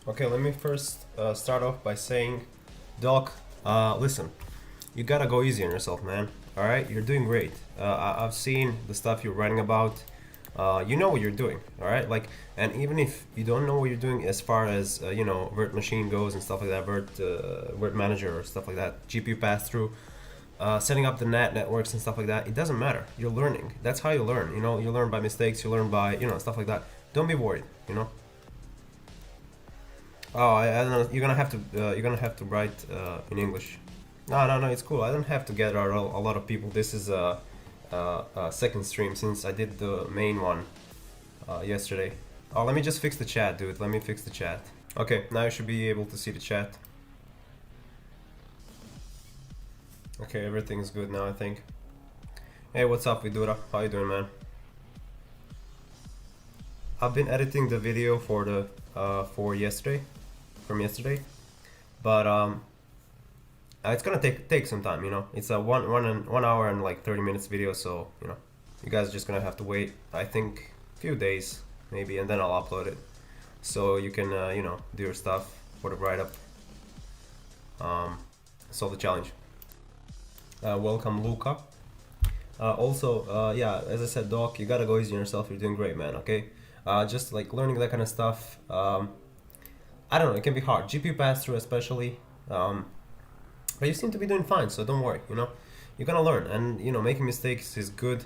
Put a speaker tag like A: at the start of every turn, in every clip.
A: Okay, let me first start off by saying, Doc, listen, you gotta go easy on yourself, man. All right, you're doing great. I've seen the stuff you're writing about. You know what you're doing, all right? Like, and even if you don't know what you're doing as far as Virt machine goes and stuff like that, Virt manager or stuff like that, GPU pass through, setting up the networks and stuff like that, it doesn't matter. You're learning. That's how you learn. You know, you learn by mistakes. You learn by stuff like that. Don't be worried. You know. Oh, I don't know. You're gonna have to write in English. No, it's cool. I don't have to gather a lot of people. This is a second stream since I did the main one yesterday. Oh, let me just fix the chat, dude. Let me fix the chat. Okay, now you should be able to see the chat. Okay, everything's good now, I think. Hey, what's up, Vidura? How you doing, man? I've been editing the video for the from yesterday, but it's gonna take some time, you know. It's a 1 hour and like 30 minutes video, so you guys are just gonna have to wait. I think a few days maybe, and then I'll upload it, so you can do your stuff for the write up. Solve the challenge. Welcome, Luca. Also, yeah, as I said, Doc, you gotta go easy on yourself. You're doing great, man. Okay, just like learning that kind of stuff. I don't know, it can be hard. GPU pass-through especially. But you seem to be doing fine, so don't worry. You're gonna learn, and making mistakes is good.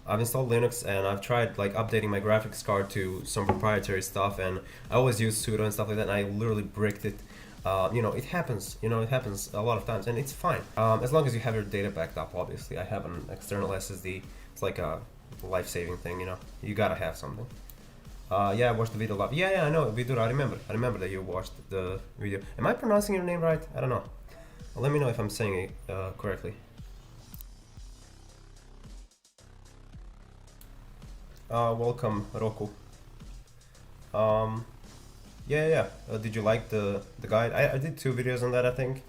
A: I've installed Linux and I've tried like updating my graphics card to some proprietary stuff, and I always use sudo and stuff like that, and I literally bricked it. It happens. It happens a lot of times, and it's fine as long as you have your data backed up. Obviously, I have an external SSD. It's like a life-saving thing. You gotta have something. Yeah, I watched the video live. Yeah, I know, Vidura. I remember that you watched the video. Am I pronouncing your name right? I don't know. Well, let me know if I'm saying it correctly. Welcome, Roku. Yeah. Did you like the guide? I did 2 videos on that, I think.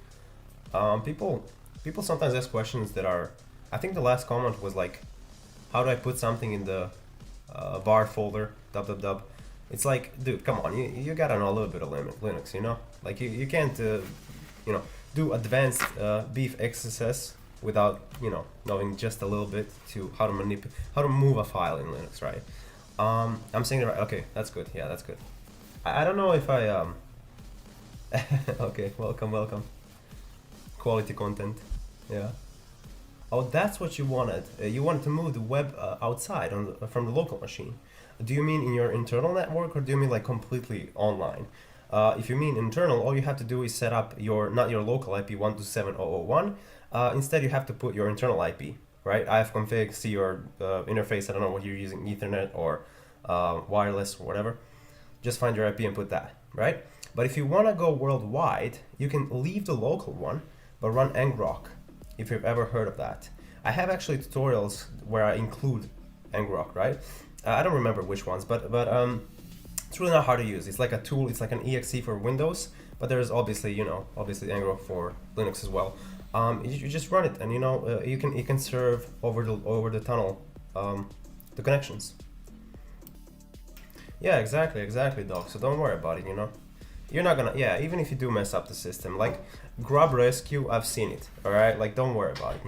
A: People sometimes ask questions that are. I think the last comment was like, how do I put something in the var folder? Dub. It's like, dude, come on, you gotta know a little bit of Linux, Like you can't, do advanced beef XSS without, knowing just a little bit to how to move a file in Linux, right? I'm saying it right. Okay, that's good. Yeah, that's good. I don't know if I Okay, welcome. Quality content. Yeah. Oh, that's what you wanted. You wanted to move the web outside from the local machine. Do you mean in your internal network, or do you mean like completely online? If you mean internal, all you have to do is set up not your local IP 127.0.0.1. Instead, you have to put your internal IP, right? ifconfig, see your interface. I don't know what you're using, Ethernet or wireless or whatever. Just find your IP and put that, right? But if you want to go worldwide, you can leave the local one, but run ngrok, if you've ever heard of that. I have actually tutorials where I include ngrok, right? I don't remember which ones, but it's really not hard to use. It's like a tool. It's like an exe for Windows, but there's obviously ngrok for Linux as well. You just run it, and you can serve over the tunnel the connections. Yeah, exactly, Doc. So don't worry about it. You're not gonna. Yeah, even if you do mess up the system, like grub rescue, I've seen it. All right, like don't worry about it.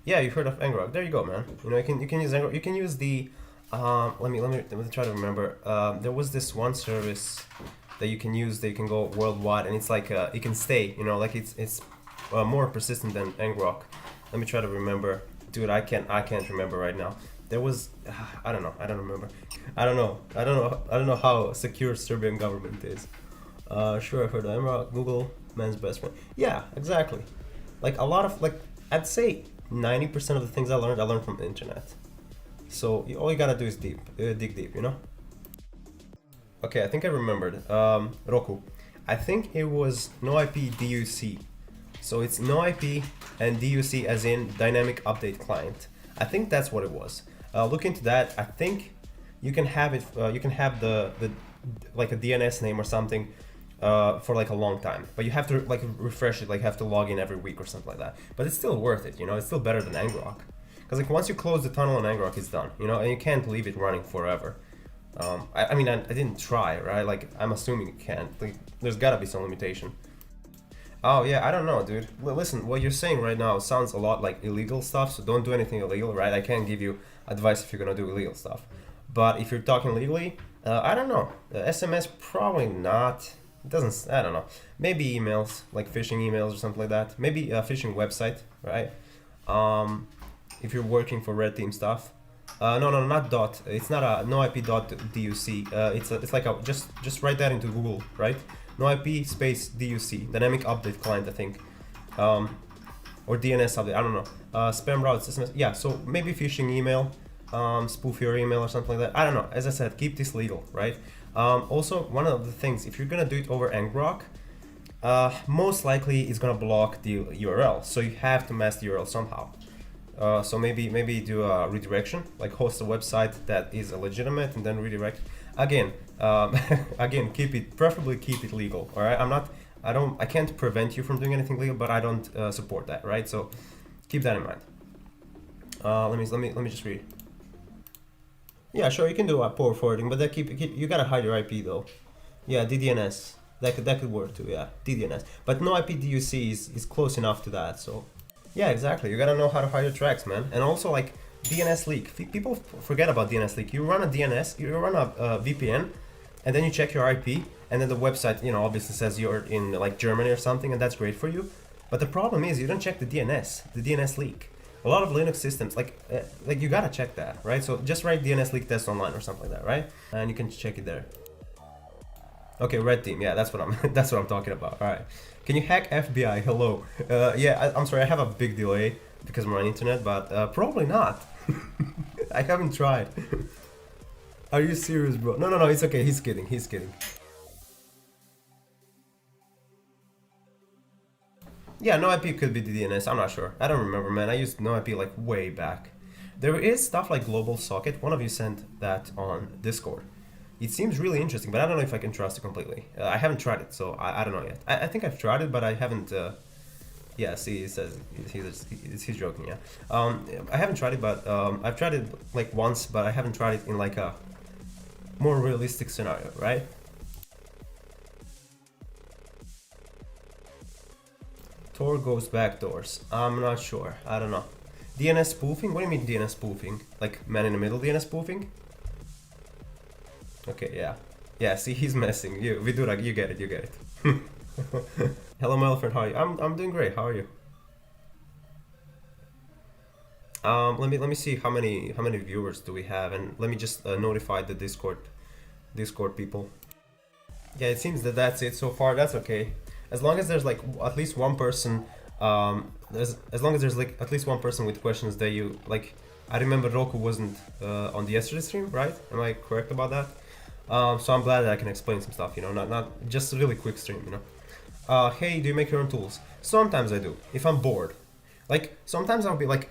A: Yeah, you've heard of ngrok. There you go, man. You can use ngrok. You can use the. Let me try to remember. There was this one service that you can use that you can go worldwide, and it's like it can stay. Like it's more persistent than ngrok. Let me try to remember, dude. I can't remember right now. There was I don't know. I don't remember. I don't know how secure Serbian government is. Sure, I've heard of ngrok. Google, man's best friend. Yeah, exactly. Like a lot of I'd say 90% of the things I learned from the internet. So all you gotta do is dig deep, Okay, I think I remembered. Roku. I think it was no IP DUC. So it's no IP and DUC as in dynamic update client. I think that's what it was. Look into that. I think you can have it. You can have the like a DNS name or something for like a long time, but you have to like refresh it. Like have to log in every week or something like that. But it's still worth it. It's still better than ngrok. Because like once you close the tunnel on ngrok, it's done, and you can't leave it running forever. I mean, I didn't try, right? Like, I'm assuming it can't. Like, there's gotta be some limitation. Oh yeah, I don't know, dude. Listen, what you're saying right now sounds a lot like illegal stuff, so don't do anything illegal, right? I can't give you advice if you're gonna do illegal stuff. But if you're talking legally, I don't know. SMS probably not. It doesn't. I don't know. Maybe emails, like phishing emails or something like that. Maybe a phishing website, right? If you're working for red team stuff. No, not dot. It's not a no IP dot DUC. It's like a just write that into Google, right? No IP space DUC, dynamic update client, I think, or DNS update. I don't know. Spam routes, SMS. Yeah, so maybe phishing email, spoof your email or something like that. I don't know. As I said, keep this legal, right? Also, one of the things, if you're gonna do it over ngrok, most likely it's gonna block the URL, so you have to mask the URL somehow. So maybe do a redirection, like host a website that is legitimate and then redirect. Again, again, preferably keep it legal. All right, I can't prevent you from doing anything legal, but I don't support that, right? So keep that in mind. Let me just read. Yeah, sure, you can do a port forwarding, but you gotta hide your IP though. Yeah, DDNS. That could work too. Yeah, DDNS. But no IP DUC is close enough to that. So yeah, exactly. You gotta know how to hide your tracks, man. And also like DNS leak. People forget about DNS leak. You run a DNS, you run a VPN, and then you check your IP, and then the website, obviously says you're in like Germany or something, and that's great for you. But the problem is you don't check the DNS leak. A lot of Linux systems, like you gotta check that, right? So just write DNS leak test online or something like that, right? And you can check it there. Okay, red team. Yeah, that's what I'm talking about. All right. Can you hack FBI? Hello. Yeah, I'm sorry. I have a big delay because of my internet, but probably not. I haven't tried. Are you serious, bro? No, it's okay. He's kidding. Yeah, no IP could be DNS. I'm not sure. I don't remember, man. I used no IP like way back. There is stuff like global socket. One of you sent that on Discord. It seems really interesting, but I don't know if I can trust it completely. I haven't tried it, so I don't know yet. I think I've tried it, but I haven't. Yeah, see, he says he's joking. Yeah, I haven't tried it, but I've tried it like once, but I haven't tried it in like a more realistic scenario, right? Tor goes backdoors. I'm not sure. I don't know. DNS spoofing? What do you mean DNS spoofing? Like man in the middle DNS spoofing? Okay, yeah. Yeah, see, he's messing. We do that. You get it. Hello, my friend. How are you? I'm doing great. How are you? Let me see how many viewers do we have, and let me just notify the Discord people. Yeah, it seems that's it so far. That's okay. As long as there's like at least one person, as long as there's like at least one person with questions that you like. I remember Roku wasn't on the yesterday stream, right? Am I correct about that? So I'm glad that I can explain some stuff, not just a really quick stream, Hey, do you make your own tools? Sometimes I do, if I'm bored. Like, sometimes I'll be like,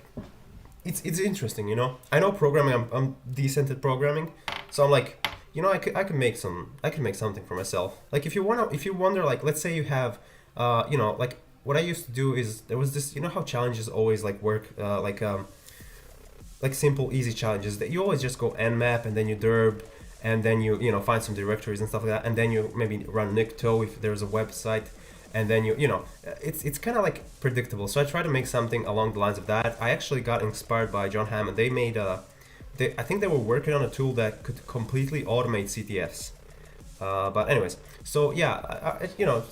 A: it's interesting, I know programming, I'm decent at programming, so I'm like, I can make something for myself. Like, if you wonder, like, let's say you have, like, what I used to do is, there was this, how challenges always, like, work, like simple, easy challenges, that you always just go nmap, and then you derb, and then you find some directories and stuff like that, and then you maybe run nicto if there's a website, and then it's kind of like predictable. So I try to make something along the lines of that. I actually got inspired by John Hammond. They made I think they were working on a tool that could completely automate CTFs. But anyways, so yeah,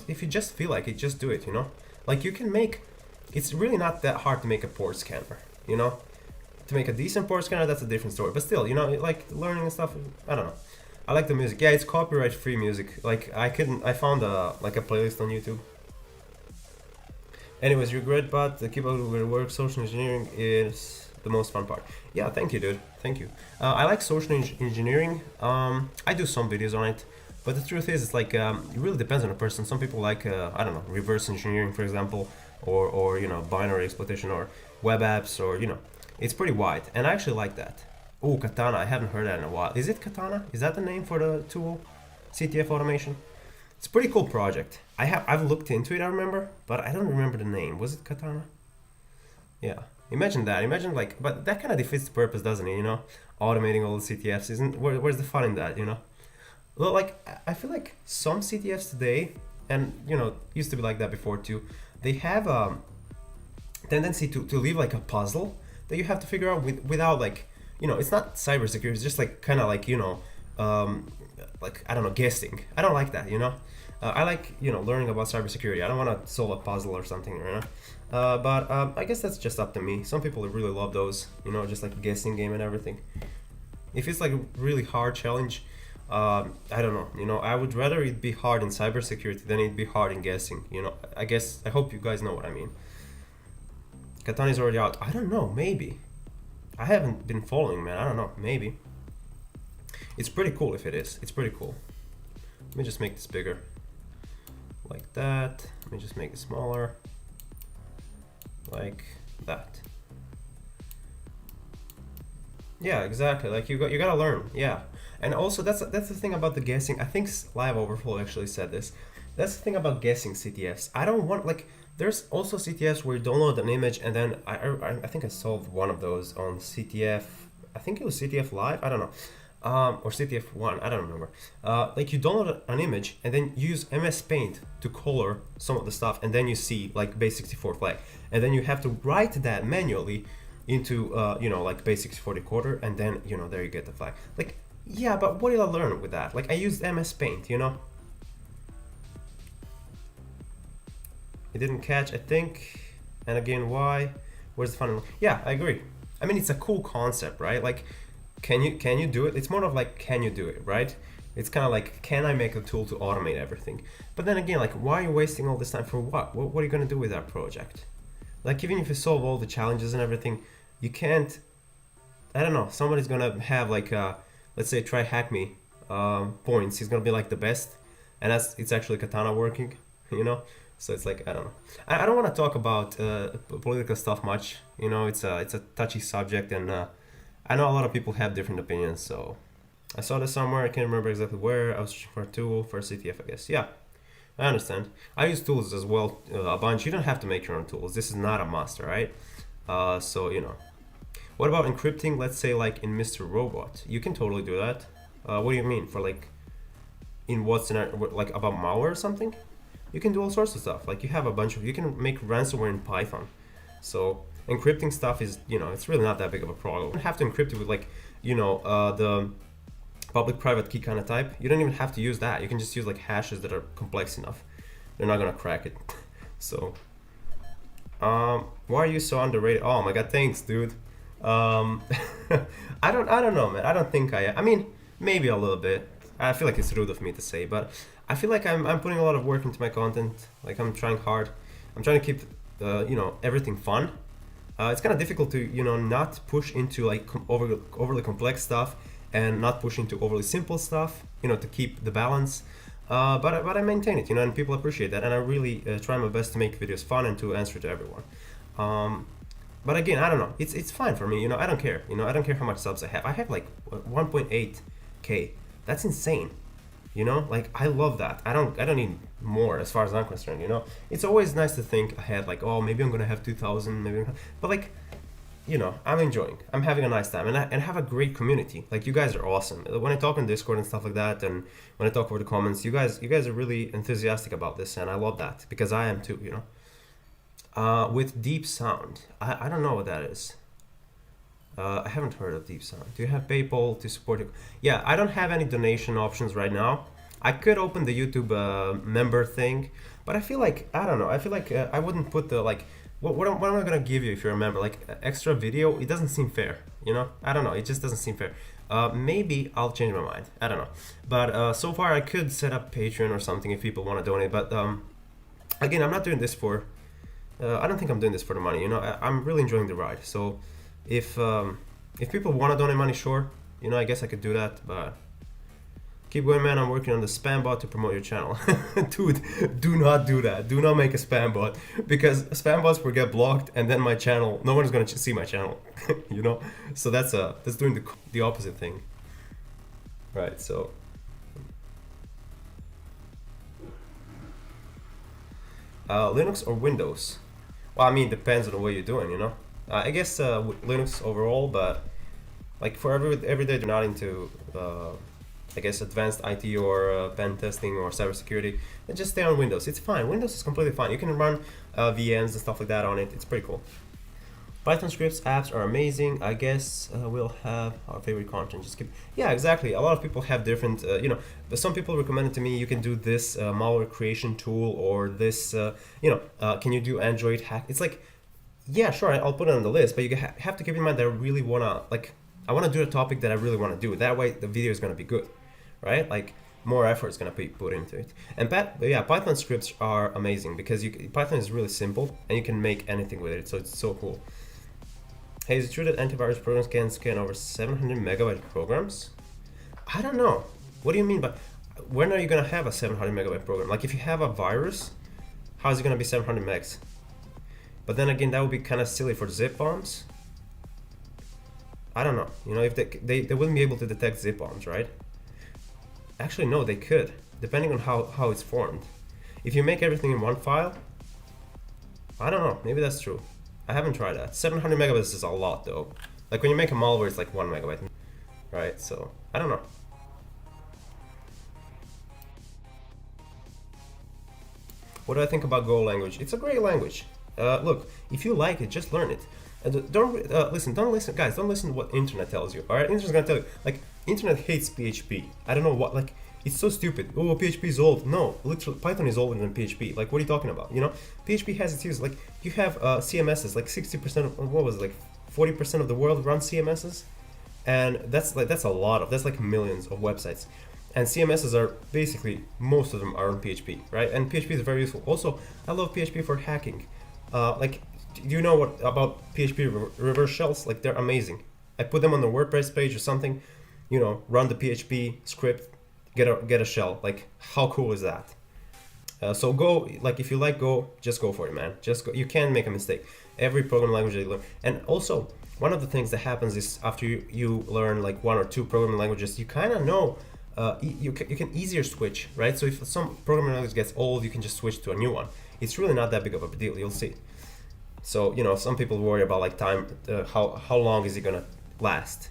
A: if you just feel like it, just do it. Like you can make. It's really not that hard to make a port scanner. To make a decent port scanner, that's a different story. But still, like learning and stuff, I don't know. I like the music. Yeah, it's copyright free music. Like I found a playlist on YouTube. Anyways, you're great, but keep up with your work. Social engineering is the most fun part. Yeah, thank you, dude. Thank you. I like social engineering. I do some videos on it, but the truth is, it's like it really depends on a person. Some people like I don't know, reverse engineering, for example, or binary exploitation, or web apps, or it's pretty wide, and I actually like that. Oh, Katana, I haven't heard that in a while. Is it Katana? Is that the name for the tool? CTF automation? It's a pretty cool project. I've looked into it, I remember, but I don't remember the name. Was it Katana? Yeah. Imagine that. Imagine like, but that kind of defeats the purpose, doesn't it? You know, automating all the CTFs isn't. Where's the fun in that? You know. Well, like I feel like some CTFs today, and you know, used to be like that before too. They have a tendency to leave like a puzzle that you have to figure out without like, you know, it's not cybersecurity. It's just like kind of like, you know, like I don't know, guessing. I don't like that. You know, I like, you know, learning about cybersecurity. I don't want to solve a puzzle or something. You know. But I guess that's just up to me. Some people really love those, you know, just like guessing game and everything. If it's like a really hard challenge, I don't know. You know, I would rather it be hard in cybersecurity than it be hard in guessing. You know, I guess I hope you guys know what I mean. Katana is already out. I don't know. Maybe. I haven't been following, man. I don't know. Maybe. It's pretty cool if it is. It's pretty cool. Let me just make this bigger. Like that. Let me just make it smaller. Like that. Yeah, exactly. Like you gotta learn. Yeah, and also that's the thing about the guessing. I think Live Overflow actually said this. That's the thing about guessing CTFs. I don't want like. There's also CTFs where you download an image and then I think I solved one of those on CTF. I think it was CTF Live. I don't know. Or CTF1, I don't remember. Like you download an image and then you use MS Paint to color some of the stuff, and then you see like base64 flag, and then you have to write that manually into you know, like base64 decoder, and then you know, there you get the flag. Like, yeah, but what did I learn with that? Like I used MS Paint, you know. It didn't catch, I think. And again, why? Where's the fun? Yeah, I agree. I mean, it's a cool concept, right? Like, can you do it? It's more of like, can you do it, right? It's kind of like, can I make a tool to automate everything? But then again, like, why are you wasting all this time for what? What are you gonna do with that project? Like, even if you solve all the challenges and everything, you can't. I don't know. Somebody's gonna have like, let's say, try hack me points. He's gonna be like the best, and it's actually Katana working, you know. So it's like, I don't know. I don't want to talk about political stuff much. You know, it's a touchy subject, and I know a lot of people have different opinions. So I saw this somewhere. I can't remember exactly where. I was searching for a tool for CTF, I guess. Yeah, I understand. I use tools as well a bunch. You don't have to make your own tools. This is not a must, right? So you know. What about encrypting? Let's say like in Mr. Robot, you can totally do that. What do you mean? For like, in what scenario? Like about malware or something? You can do all sorts of stuff. Like you have a bunch of, you can make ransomware in Python. So encrypting stuff is, you know, it's really not that big of a problem. You don't have to encrypt it with like, you know, the public-private key kind of type. You don't even have to use that. You can just use like hashes that are complex enough. They're not gonna crack it. So, why are you so underrated? Oh my God, thanks, dude. I don't know, man. I don't think I mean, maybe a little bit. I feel like it's rude of me to say, but I feel like I'm putting a lot of work into my content. Like I'm trying hard. I'm trying to keep, you know, everything fun. It's kind of difficult to, you know, not push into like overly complex stuff and not push into overly simple stuff, you know, to keep the balance. But I maintain it, you know, and people appreciate that. And I really try my best to make videos fun and to answer to everyone. But again, I don't know. It's fine for me, you know. I don't care, you know. I don't care how much subs I have. I have like 1.8K. That's insane, you know. Like I love that. I don't need more as far as I'm concerned, you know. It's always nice to think ahead, like, oh, maybe I'm gonna have 2,000, maybe. But like, you know, I'm enjoying. I'm having a nice time, and I have a great community. Like you guys are awesome. When I talk on Discord and stuff like that, and when I talk over the comments, you guys are really enthusiastic about this, and I love that because I am too, you know. With deep sound, I don't know what that is. I haven't heard of deep sound. Do you have PayPal to support it? Yeah, I don't have any donation options right now. I could open the YouTube member thing, but I feel like, I don't know. I feel like I wouldn't put the like, what am I gonna give you if you're a member? Like extra video? It doesn't seem fair, you know? I don't know. It just doesn't seem fair. Maybe I'll change my mind. I don't know. But so far I could set up Patreon or something if people want to donate. But again, I'm not doing this for. I don't think I'm doing this for the money. You know, I'm really enjoying the ride. So if people want to donate money, sure. You know, I guess I could do that. But keep going, man. I'm working on the spam bot to promote your channel. Dude, do not do that. Do not make a spam bot, because spam bots will get blocked, and then my channel, no one's gonna see my channel. You know, so that's doing the opposite thing. Right. So. Linux or Windows? Well, I mean, depends on what you're doing, you know. I guess Linux overall, but like for every day they're not into I guess advanced IT or pen testing or cybersecurity, and just stay on Windows. It's fine. Windows is completely fine. You can run VMs and stuff like that on it. It's pretty cool. Python scripts apps are amazing. I guess we'll have our favorite content. Just keep. Yeah, exactly. A lot of people have different. But some people recommended to me you can do this malware creation tool or this. Can you do Android hack? It's like, yeah, sure. I'll put it on the list, but you have to keep in mind that I really wanna I wanna do a topic that I really wanna do. That way, the video is gonna be good, right? Like more effort is gonna be put into it. And Python scripts are amazing because Python is really simple and you can make anything with it. So it's so cool. Hey, is it true that antivirus programs can scan over 700 megabyte programs? I don't know. What do you mean by when are you gonna have a 700 megabyte program? Like if you have a virus, how is it gonna be 700 megs? But then again, that would be kind of silly for zip bombs. I don't know. If they wouldn't be able to detect zip bombs, right? Actually, no, they could, depending on how it's formed. If you make everything in one file, I don't know. Maybe that's true. I haven't tried that. 700 megabytes is a lot though. Like when you make a malware, it's like 1 megabyte, right? So I don't know. What do I think about Go language? It's a great language. Look, if you like it, just learn it. Don't listen, guys. Don't listen to what internet tells you. All right, internet's gonna tell you. Like, internet hates PHP. I don't know what. Like, it's so stupid. Oh, PHP is old. No, literally, Python is older than PHP. Like, what are you talking about? PHP has its use. Like, you have CMSs. Like 60% of what was it? Like 40% of the world runs CMSs, and that's like millions of websites. And CMSs are basically most of them are on PHP, right? And PHP is very useful. Also, I love PHP for hacking. Do you know what about PHP reverse shells? Like they're amazing. I put them on the WordPress page or something, run the PHP script, get a shell. Like how cool is that? So Go, like if you like Go, just go for it, man. Just go. You can't make a mistake. Every programming language that you learn, and also one of the things that happens is after you learn like 1 or 2 programming languages, you kind of know. You can easier switch, right? So if some programming language gets old, you can just switch to a new one. It's really not that big of a deal. You'll see. So some people worry about like time, how long is it gonna last,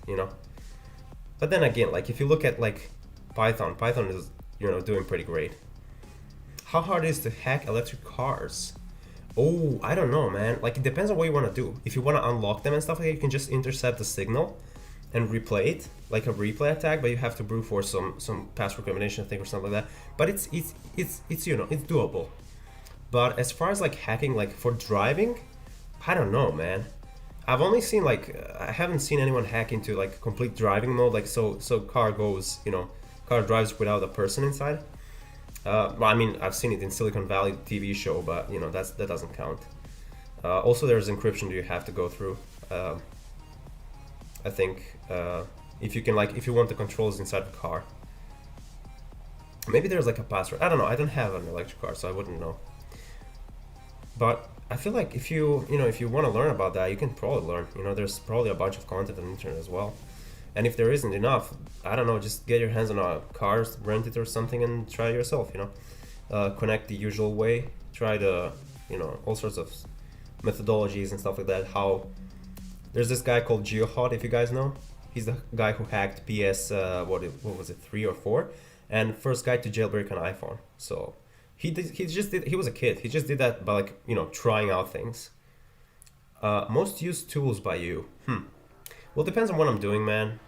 A: But then again, like if you look at like Python is doing pretty great. How hard is it to hack electric cars? Oh, I don't know, man. Like it depends on what you want to do. If you want to unlock them and stuff like that, you can just intercept the signal and replay it like a replay attack, but you have to brute force some password combination thing or something like that. But it's it's doable. But as far as like hacking, like for driving, I don't know, man. I've only seen I haven't seen anyone hack into like complete driving mode, like so car goes, car drives without a person inside. Well, I mean, I've seen it in Silicon Valley TV show, but that doesn't count. Also, there's encryption that you have to go through. I think if you want the controls inside the car, maybe there's like a password. I don't know. I don't have an electric car, so I wouldn't know. But I feel like if you want to learn about that, you can probably learn. There's probably a bunch of content on the internet as well. And if there isn't enough, I don't know, just get your hands on a car, rent it or something, and try it yourself. Connect the usual way. Try the all sorts of methodologies and stuff like that. How there's this guy called GeoHot, if you guys know. He's the guy who hacked PS what was it 3 or 4, and first guy to jailbreak an iPhone. So. He was a kid. He just did that by trying out things. Most used tools by you. Well, it depends on what I'm doing, man.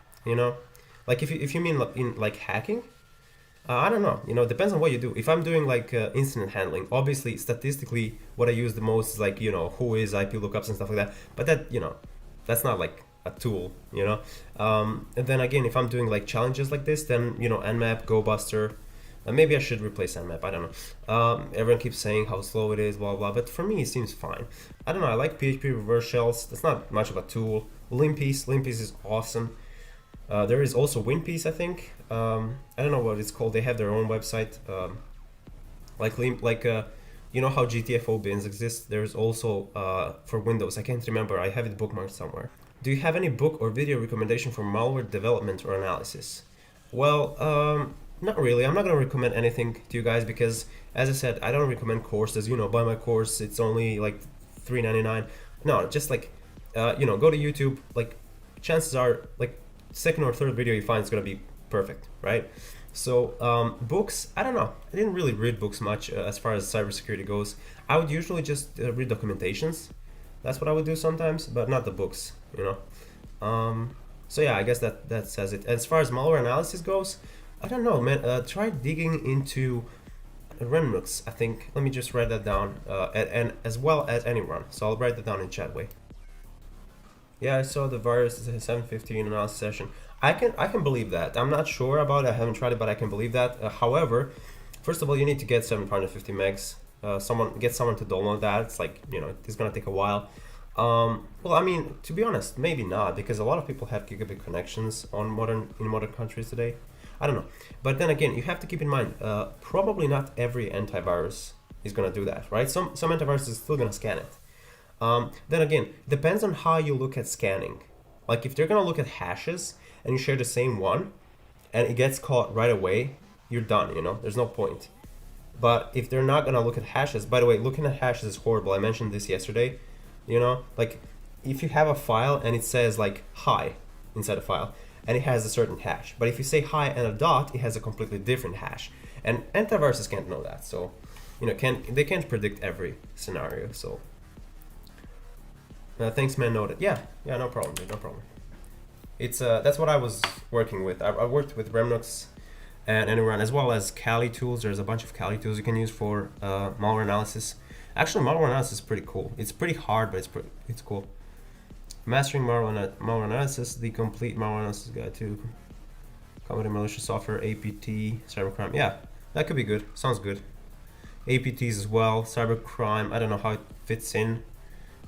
A: Like if you mean in like hacking, I don't know. It depends on what you do. If I'm doing like incident handling, obviously statistically, what I use the most is like who is IP lookups and stuff like that. But that that's not like a tool. And then again, if I'm doing like challenges like this, then Nmap, GoBuster. Maybe I should replace Nmap, I don't know. Everyone keeps saying how slow it is, blah, blah, but for me it seems fine. I don't know, I like PHP reverse shells. That's not much of a tool. Limpiece is awesome. There is also WinPiece, I think. I don't know what it's called. They have their own website. You know how GTFO bins exist? There's also for Windows. I can't remember. I have it bookmarked somewhere. Do you have any book or video recommendation for malware development or analysis? Well, not really. I'm not going to recommend anything to you guys because, as I said, I don't recommend courses. Buy my course. It's only like $3.99. No, just like you know, go to YouTube. Like, chances are, like, second or third video you find is gonna be perfect, right? So books, I don't know. I didn't really read books much as far as cybersecurity goes. I would usually just read documentations. That's what I would do sometimes, but not the books, you know. So yeah, I guess that says it. As far as malware analysis goes, I don't know, man. Try digging into Remnux, I think. Let me just write that down, and as well as anyone. So I'll write that down in chat way. Yeah, I saw the virus is a 715 analysis session. I can believe that. I'm not sure about it. I haven't tried it, but I can believe that. However, first of all, you need to get 750 megs. Get someone to download that. It's like, you know, it's gonna take a while. Well, I mean, to be honest, maybe not, because a lot of people have gigabit connections in modern countries today. I don't know, but then again, you have to keep in mind, probably not every antivirus is gonna do that, right? Some antivirus is still gonna scan it. Then again, depends on how you look at scanning. Like if they're gonna look at hashes and you share the same one, and it gets caught right away, you're done. You know, there's no point. But if they're not gonna look at hashes, by the way, looking at hashes is horrible. I mentioned this yesterday. You know, like if you have a file and it says like hi inside a file, and it has a certain hash, but if you say hi and a dot, it has a completely different hash. And antiviruses can't know that, so you know, they can't predict every scenario. So thanks, man. Noted. Yeah, no problem, dude, no problem. It's that's what I was working with. I worked with Remnux and Anyone, as well as Kali tools. There's a bunch of Kali tools you can use for malware analysis. Actually, malware analysis is pretty cool. It's pretty hard, but it's cool. Mastering malware analysis, the complete malware analysis guide to combating malicious software, APT, cybercrime. Yeah, that could be good. Sounds good. APTs as well, cybercrime. I don't know how it fits in.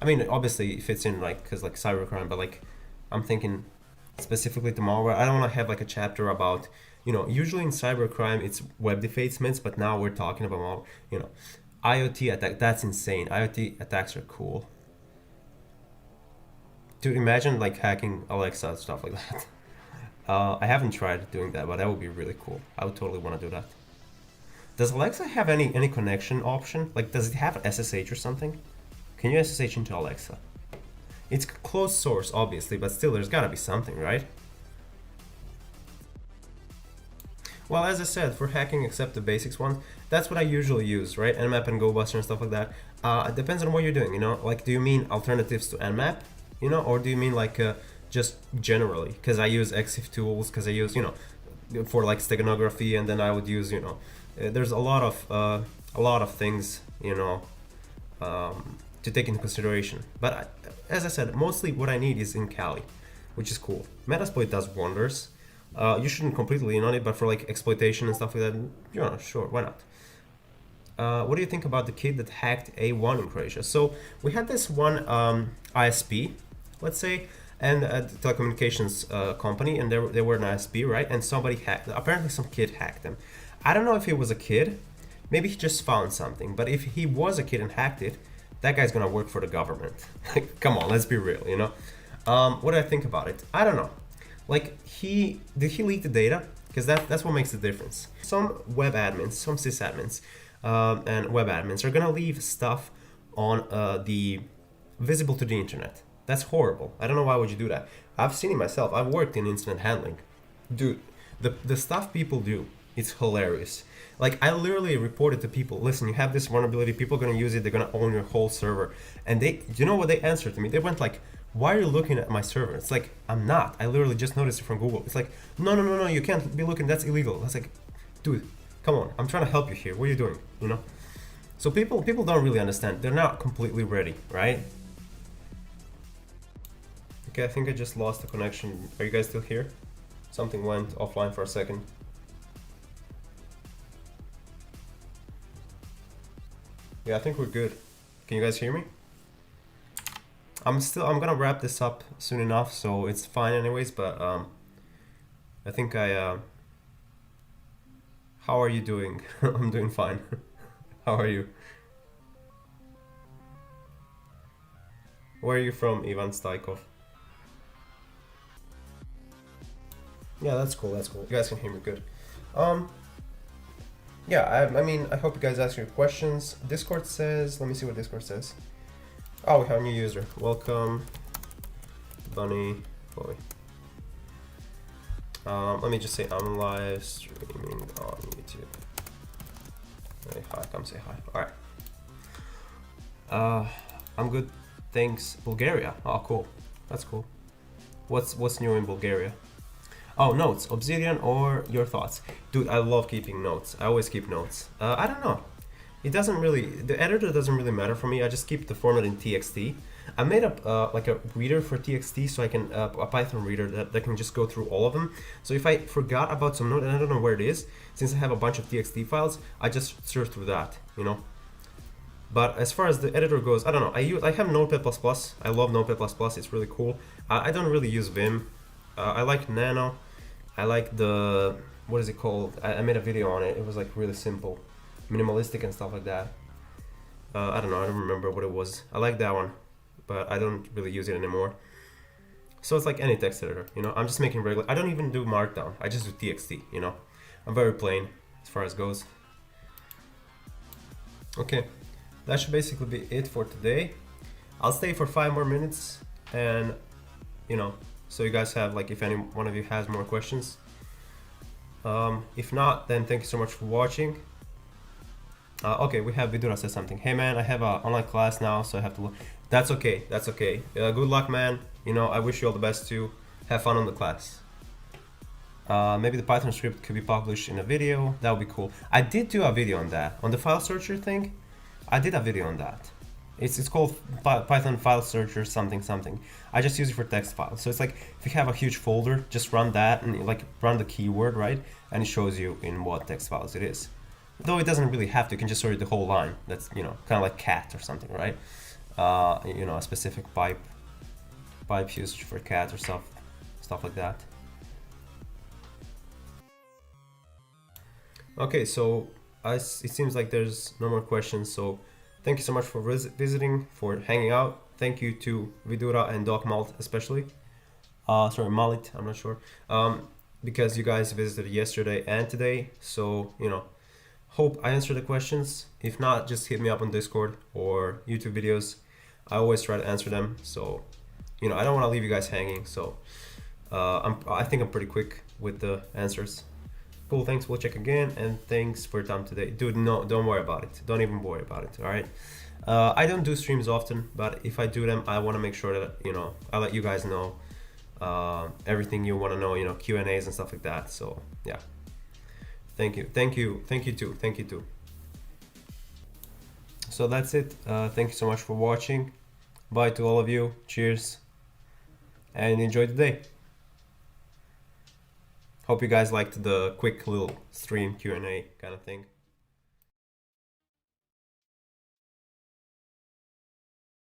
A: I mean, obviously it fits in, like, because like cybercrime, but like I'm thinking specifically to malware. I don't want to have like a chapter about, you know, usually in cybercrime it's web defacements, but now we're talking about malware, you know, IoT attack. That's insane. IoT attacks are cool. Dude, imagine like hacking Alexa and stuff like that. I haven't tried doing that, but that would be really cool. I would totally want to do that. Does Alexa have any connection option? Like, does it have SSH or something? Can you SSH into Alexa? It's closed source, obviously, but still, there's gotta be something, right? Well, as I said, for hacking, except the basics ones, that's what I usually use, right? Nmap and GoBuster and stuff like that. It depends on what you're doing, you know? Like, do you mean alternatives to Nmap, you know? Or do you mean like just generally? Because I use EXIF tools, because I use, you know, for like steganography, and then I would use, you know, there's a lot of things, you know, to take into consideration. But as I said, mostly what I need is in Kali, which is cool. Metasploit does wonders. You shouldn't completely lean on it, but for like exploitation and stuff like that, you know, sure, why not? What do you think about the kid that hacked A1 in Croatia? So we had this one ISP, let's say, and a telecommunications company, and they were an ISP, right? And somebody hacked, apparently some kid hacked them. I don't know if it was a kid, maybe he just found something, but if he was a kid and hacked it, that guy's gonna work for the government. Come on, let's be real, you know? What do I think about it? I don't know. Like, did he leak the data? Because that's what makes the difference. Some web admins, some sysadmins, and web admins are gonna leave stuff on the visible to the internet. That's horrible. I don't know why would you do that. I've seen it myself. I've worked in incident handling. Dude, the stuff people do, it's hilarious. Like, I literally reported to people, listen, you have this vulnerability, people are gonna use it, they're gonna own your whole server. And you know what they answered to me? They went like, why are you looking at my server? It's like, I'm not. I literally just noticed it from Google. It's like, no, you can't be looking, that's illegal. I was like, dude, come on, I'm trying to help you here. What are you doing, you know? So people don't really understand. They're not completely ready, right? Okay, I think I just lost the connection. Are you guys still here? Something went offline for a second. Yeah, I think we're good. Can you guys hear me? I'm gonna wrap this up soon enough, so it's fine anyways, but I think how are you doing? I'm doing fine. How are you? Where are you from, Ivan Staikov? Yeah, that's cool, that's cool. You guys can hear me good. Yeah, I mean, I hope you guys ask your questions. Discord says, let me see what Discord says. Oh, we have a new user. Welcome funny boy. Let me just say I'm live streaming on YouTube. Hey, hi, come say hi. All right. I'm good. Thanks. Bulgaria. Oh, cool. That's cool. What's new in Bulgaria? Oh, notes. Obsidian or your thoughts? Dude, I love keeping notes. I always keep notes. I don't know. It doesn't really, the editor doesn't really matter for me. I just keep the format in txt. I made up like a reader for txt, so I can, a Python reader that can just go through all of them. So if I forgot about some note and I don't know where it is, since I have a bunch of txt files, I just search through that, you know? But as far as the editor goes, I don't know. I have Notepad++. I love Notepad++. It's really cool. I don't really use Vim. I like Nano. I like the, what is it called? I made a video on it. It was like really simple, minimalistic and stuff like that. I don't know. I don't remember what it was. I like that one, but I don't really use it anymore. So it's like any text editor, you know. I'm just making regular. I don't even do Markdown. I just do TXT, you know. I'm very plain as far as goes. Okay. That should basically be it for today. I'll stay for 5 more minutes and, you know, so you guys have, like, if any one of you has more questions. If not, then thank you so much for watching. Okay, we have Vidura says something. Hey man, I have an online class now, so I have to look. That's okay, that's okay. Good luck, man. You know, I wish you all the best too. Have fun on the class. Maybe the Python script could be published in a video. That would be cool. I did do a video on that. On the file searcher thing, I did a video on that. It's called Python file searcher something something. I just use it for text files. So it's like if you have a huge folder, just run that and like run the keyword, right? And it shows you in what text files it is. Though it doesn't really have to, you can just sort the whole line. That's, you know, kind of like cat or something, right? You know, a specific pipe used for cat or stuff like that. Okay, so it seems like there's no more questions, so thank you so much for visiting, for hanging out. Thank you to Vidura and Doc Malt especially. Sorry, Malit, I'm not sure. Because you guys visited yesterday and today, so, you know, hope I answered the questions. If not, just hit me up on Discord or YouTube videos. I always try to answer them, so, you know, I don't want to leave you guys hanging, so I think I'm pretty quick with the answers. Cool, thanks, we'll check again, and thanks for your time today. Dude, no, don't worry about it. Don't even worry about it, all right? I don't do streams often, but if I do them, I want to make sure that, you know, I let you guys know everything you want to know, you know, Q&As and stuff like that, so, yeah. Thank you too. So that's it. Thank you so much for watching. Bye to all of you. Cheers. And enjoy the day. Hope you guys liked the quick little stream Q&A kind of thing.